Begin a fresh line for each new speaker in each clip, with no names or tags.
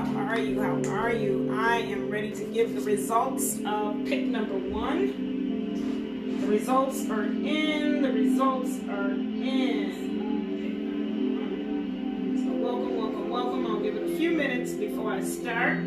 How are you? How are you? I am ready to give the results of pick number 1. The results are in. The results are in. So welcome, welcome, welcome. I'll give it a few minutes before I start.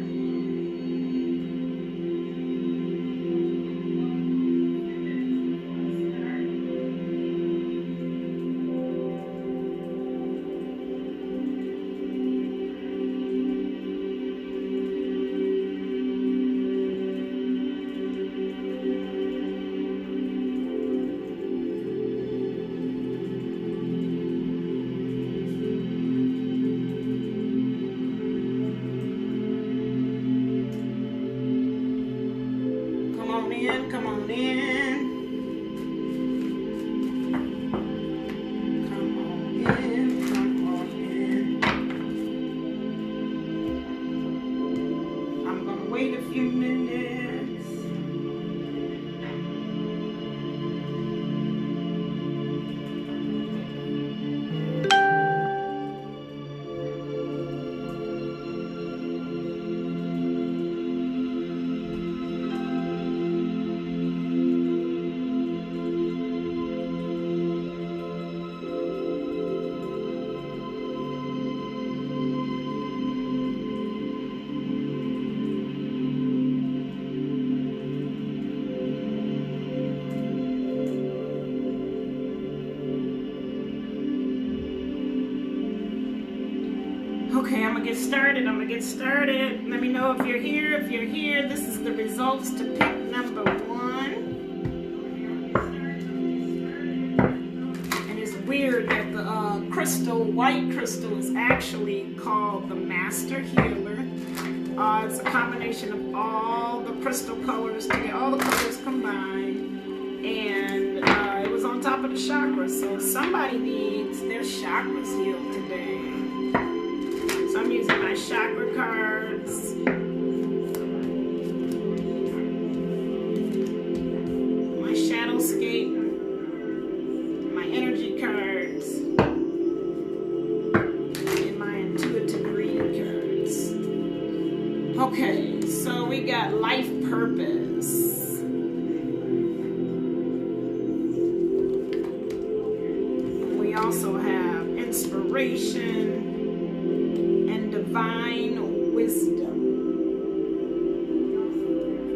Come on in. Come on in. Come on in. I'm gonna wait a few minutes. Okay, I'm gonna get started. Let me know if you're here. If you're here, this is the results to pick number 1. And it's weird that the white crystal is actually called the Master Healer. It's a combination of all the crystal colors, all the colors combined. And it was on top of the chakras, so somebody needs their chakras healed today. So I'm using my chakra cards. My shadowscape. My energy cards. And my intuitive reading cards. Okay, so we got life purpose. We also have inspiration. Divine wisdom.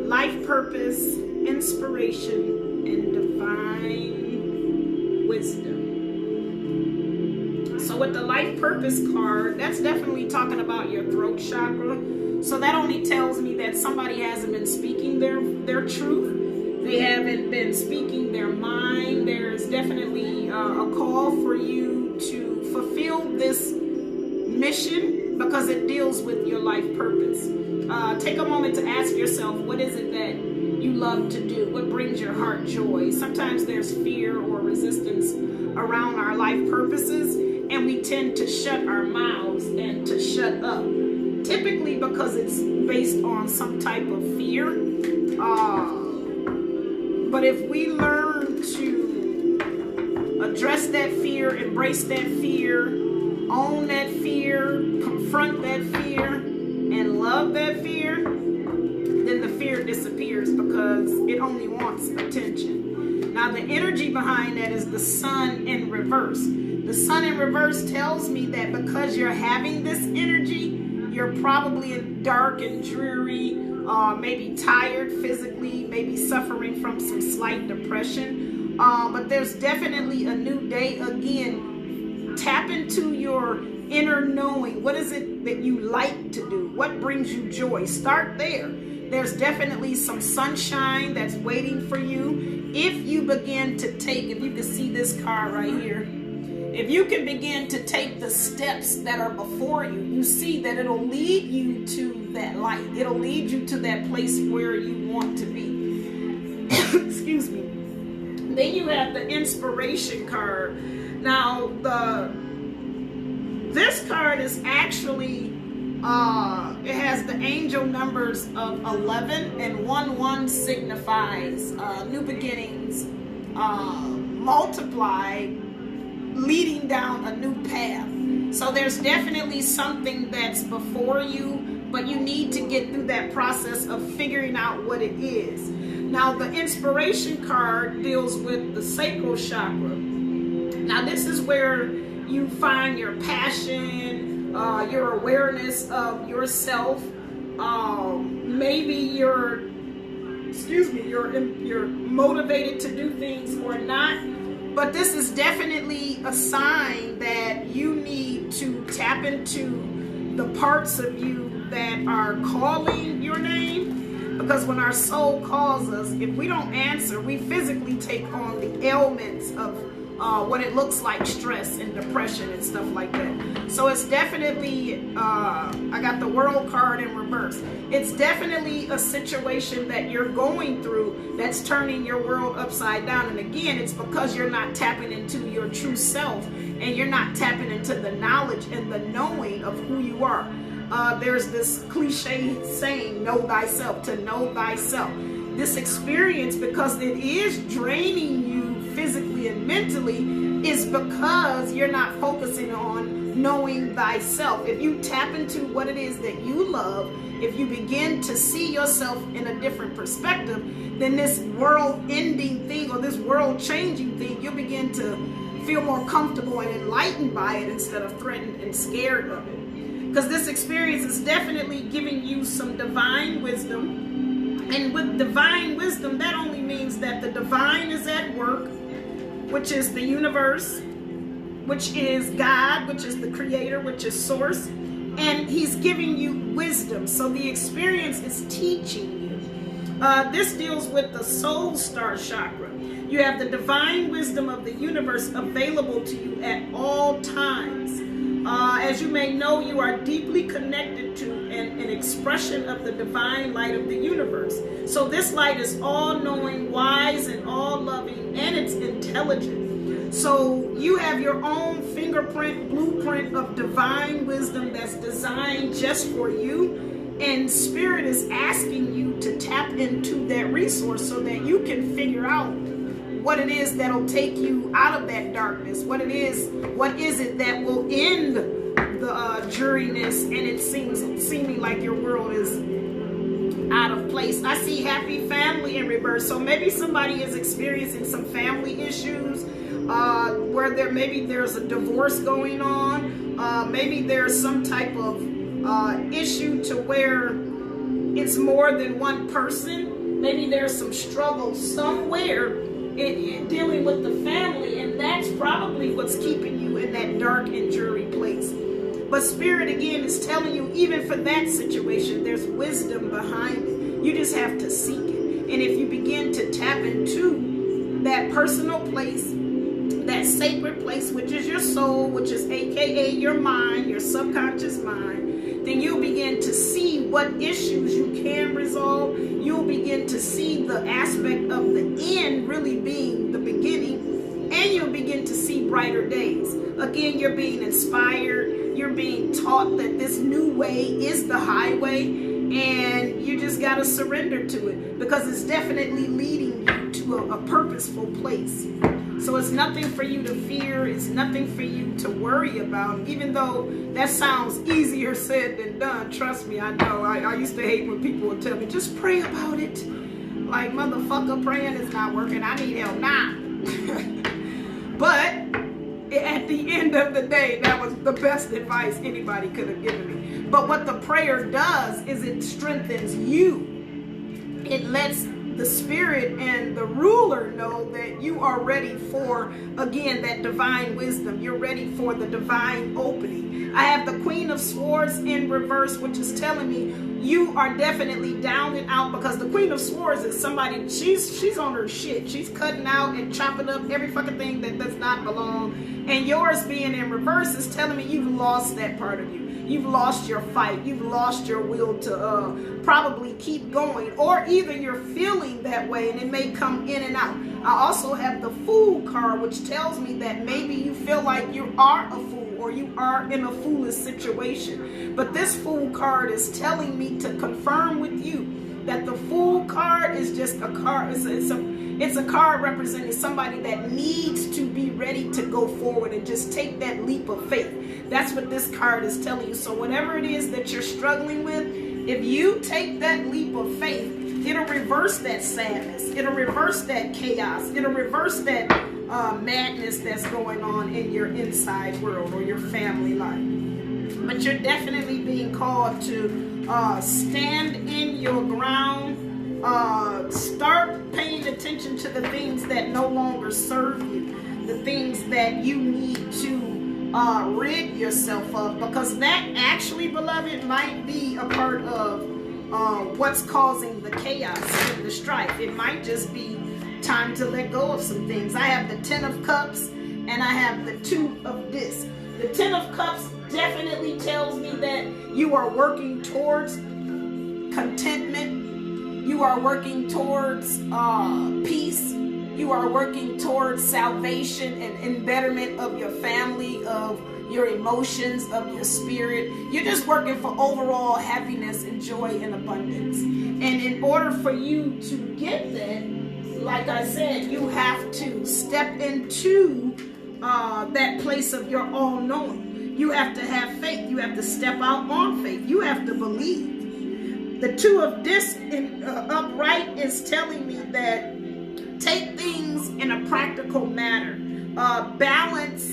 Life purpose, inspiration, and divine wisdom. So with the life purpose card, that's definitely talking about your throat chakra. So that only tells me that somebody hasn't been speaking their truth. They haven't been speaking their mind. There's definitely a call for you to fulfill this mission, because it deals with your life purpose. Take a moment to ask yourself, what is it that you love to do? What brings your heart joy? Sometimes there's fear or resistance around our life purposes, and we tend to shut our mouths and to shut up. Typically because it's based on some type of fear. But if we learn to address that fear, embrace that fear, own that fear, confront that fear, and love that fear, then the fear disappears because it only wants attention. Now the energy behind that is the sun in reverse. The sun in reverse tells me that because you're having this energy, you're probably dark and dreary, maybe tired physically, maybe suffering from some slight depression. But there's definitely a new day again. Tap into your inner knowing. What is it that you like to do? What brings you joy? Start there. There's definitely some sunshine that's waiting for you. If you begin to take, if you can see this card right here, if you can begin to take the steps that are before you, you see that it'll lead you to that light. It'll lead you to that place where you want to be. Excuse me. Then you have the inspiration card. Now, this card is actually, it has the angel numbers of 11, and 11 signifies new beginnings, multiply, leading down a new path. So there's definitely something that's before you but you need to get through that process of figuring out what it is. Now, the inspiration card deals with the sacral chakra. Now, this is where you find your passion, your awareness of yourself. Maybe you're motivated to do things or not. But this is definitely a sign that you need to tap into the parts of you that are calling your name. Because when our soul calls us, if we don't answer, we physically take on the ailments of what it looks like, stress and depression and stuff like that. So it's definitely, I got the world card in reverse. It's definitely a situation that you're going through that's turning your world upside down. And again, it's because you're not tapping into your true self, and you're not tapping into the knowledge and the knowing of who you are. There's this cliche saying, know thyself, to know thyself. This experience, because it is draining you physically and mentally, is because you're not focusing on knowing thyself. If you tap into what it is that you love, if you begin to see yourself in a different perspective, then this world-ending thing or this world-changing thing, you'll begin to feel more comfortable and enlightened by it instead of threatened and scared of it. Because this experience is definitely giving you some divine wisdom. And with divine wisdom, that only means that the divine is at work, which is the universe, which is God, which is the creator, which is source. And he's giving you wisdom. So the experience is teaching you. This deals with the soul star chakra. You have the divine wisdom of the universe available to you at all times. As you may know, you are deeply connected to an expression of the divine light of the universe. So this light is all-knowing, wise, and all-loving, and it's intelligent. So you have your own fingerprint, blueprint of divine wisdom that's designed just for you. And Spirit is asking you to tap into that resource so that you can figure out what it is that'll take you out of that darkness. What is it that will end the dreariness and it seeming like your world is out of place. I see happy family in reverse. So maybe somebody is experiencing some family issues where there's a divorce going on. Maybe there's some type of issue to where it's more than one person. Maybe there's some struggle somewhere in dealing with the family, and that's probably what's keeping you in that dark and dreary place. But Spirit again is telling you, even for that situation, there's wisdom behind it. You just have to seek it. And if you begin to tap into that personal place, that sacred place, which is your soul, which is AKA your mind, your subconscious mind, then you'll begin to see what issues you can resolve. You'll begin to see the aspect of the end really being the beginning, and you'll begin to see brighter days. Again, you're being inspired. You're being taught that this new way is the highway, and you just got to surrender to it because it's definitely leading you to a purposeful place. So it's nothing for you to fear. It's nothing for you to worry about. Even though that sounds easier said than done. Trust me, I know. I used to hate when people would tell me, just pray about it. Like, motherfucker, praying is not working. I need help now. But at the end of the day, that was the best advice anybody could have given me. But what the prayer does is it strengthens you. It lets the Spirit and the ruler know that you are ready for, again, that divine wisdom. You're ready for the divine opening. I have the Queen of Swords in reverse, which is telling me you are definitely down and out, because the Queen of Swords is somebody, she's on her shit. She's cutting out and chopping up every fucking thing that does not belong. And yours being in reverse is telling me you've lost that part of you. You've lost your fight. You've lost your will to probably keep going. Or either you're feeling that way and it may come in and out. I also have the Fool card, which tells me that maybe you feel like you are a fool or you are in a foolish situation. But this Fool card is telling me to confirm with you that the Fool card is just a card. It's a card representing somebody that needs to be ready to go forward and just take that leap of faith. That's what this card is telling you. So whatever it is that you're struggling with, if you take that leap of faith, it'll reverse that sadness. It'll reverse that chaos. It'll reverse that madness that's going on in your inside world or your family life. But you're definitely being called to stand in your ground. Start paying attention to the things that no longer serve you, the things that you need to rid yourself of, because that actually, beloved, might be a part of what's causing the chaos and the strife. It might just be time to let go of some things. I have the 10 of Cups and I have the 2 of Discs. The 10 of Cups definitely tells me that you are working towards contentment. You are working towards peace. You are working towards salvation and betterment of your family, of your emotions, of your spirit. You're just working for overall happiness and joy and abundance. And in order for you to get that, like I said, you have to step into that place of your all-knowing. You have to have faith. You have to step out on faith. You have to believe. The 2 of Discs upright is telling me that take things in a practical manner. Balance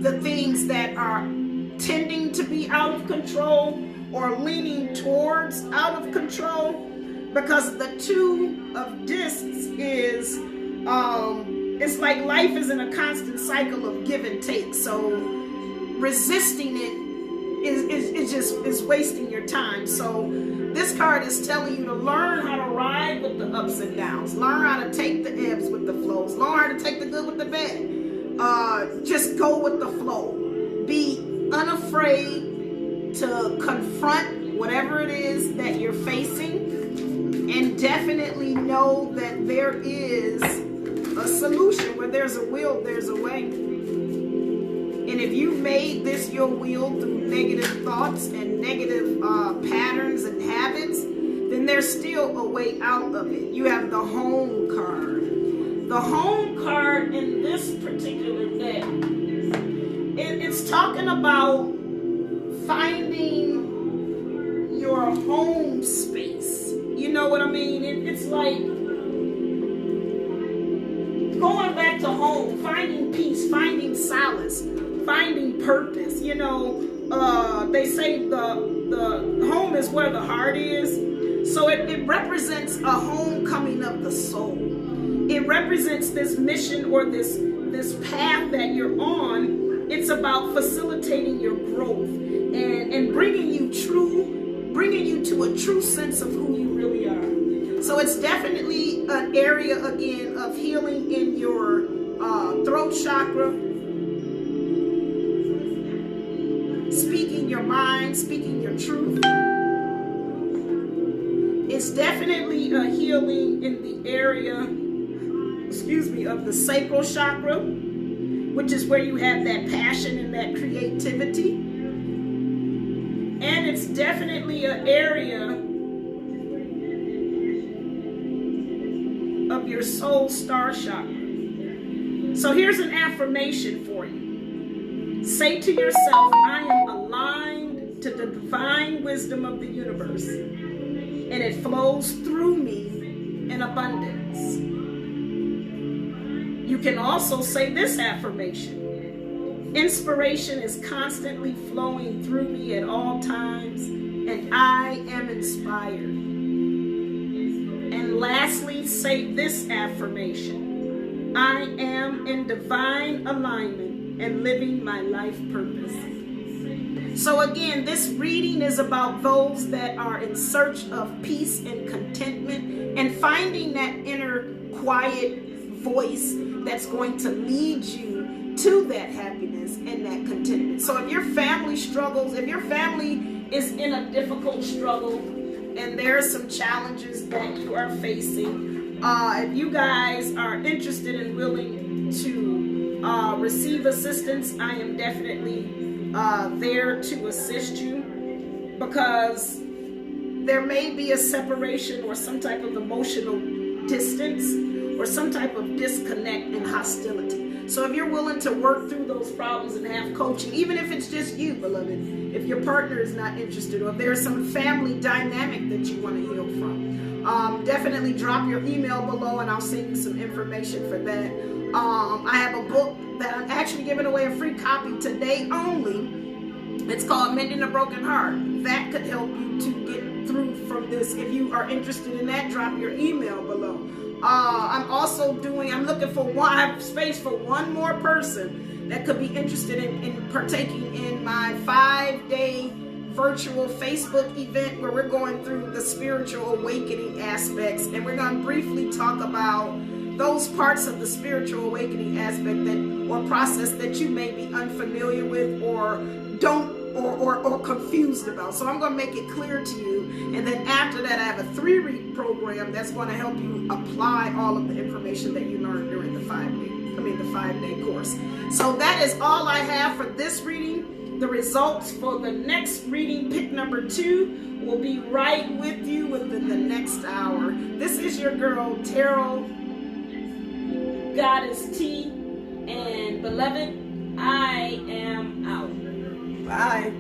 the things that are tending to be out of control or leaning towards out of control, because the 2 of Discs is it's like life is in a constant cycle of give and take. So resisting it is wasting your time. So this card is telling you to learn how to ride with the ups and downs. Learn how to take the ebbs with the flows. Learn how to take the good with the bad. Just go with the flow. Be unafraid to confront whatever it is that you're facing, and definitely know that there is a solution. Where there's a will, there's a way. And if you've made this your will through negative thoughts and negative patterns and habits, then there's still a way out of it. You have the Home card. The Home card in this particular deck, it's talking about finding your home space. You know what I mean? It's like going back to home, finding peace, finding solace, finding purpose. You know, they say the home is where the heart is. So it represents a homecoming of the soul. It represents this mission or this path that you're on. It's about facilitating your growth and bringing you to a true sense of who you really are. So it's definitely an area, again, of healing in your throat chakra, speaking your mind, speaking your truth. It's definitely a healing in the area, of the sacral chakra, which is where you have that passion and that creativity. And it's definitely an area of your soul star chakra. So here's an affirmation for you. Say to yourself, I am aligned to the divine wisdom of the universe, and it flows through me in abundance. You can also say this affirmation. Inspiration is constantly flowing through me at all times, and I am inspired. And lastly, say this affirmation. I am in divine alignment and living my life purpose. So again, this reading is about those that are in search of peace and contentment and finding that inner quiet voice that's going to lead you to that happiness and that contentment. So if your family struggles, if your family is in a difficult struggle and there are some challenges that you are facing, if you guys are interested and willing to receive assistance, I am definitely there to assist you, because there may be a separation or some type of emotional distance, or some type of disconnect and hostility. So if you're willing to work through those problems and have coaching, even if it's just you, beloved, if your partner is not interested, or if there's some family dynamic that you want to heal from, definitely drop your email below and I'll send you some information for that. I have a book that I'm actually giving away a free copy today only. It's called Mending a Broken Heart. That could help you to get through from this. If you are interested in that, drop your email below. I'm looking for I have space for one more person that could be interested in partaking in my 5-day virtual Facebook event where we're going through the spiritual awakening aspects, and we're going to briefly talk about those parts of the spiritual awakening aspect or process that you may be unfamiliar with or confused about. So I'm going to make it clear to you, and then after that I have a 3-week program that's going to help you apply all of the information that you learned during the 5-day course. So that is all I have for this reading. The results for the next reading, pick number 2, will be right with you within the next hour. This is your girl Tarot Goddess T, and beloved, I am out. Bye.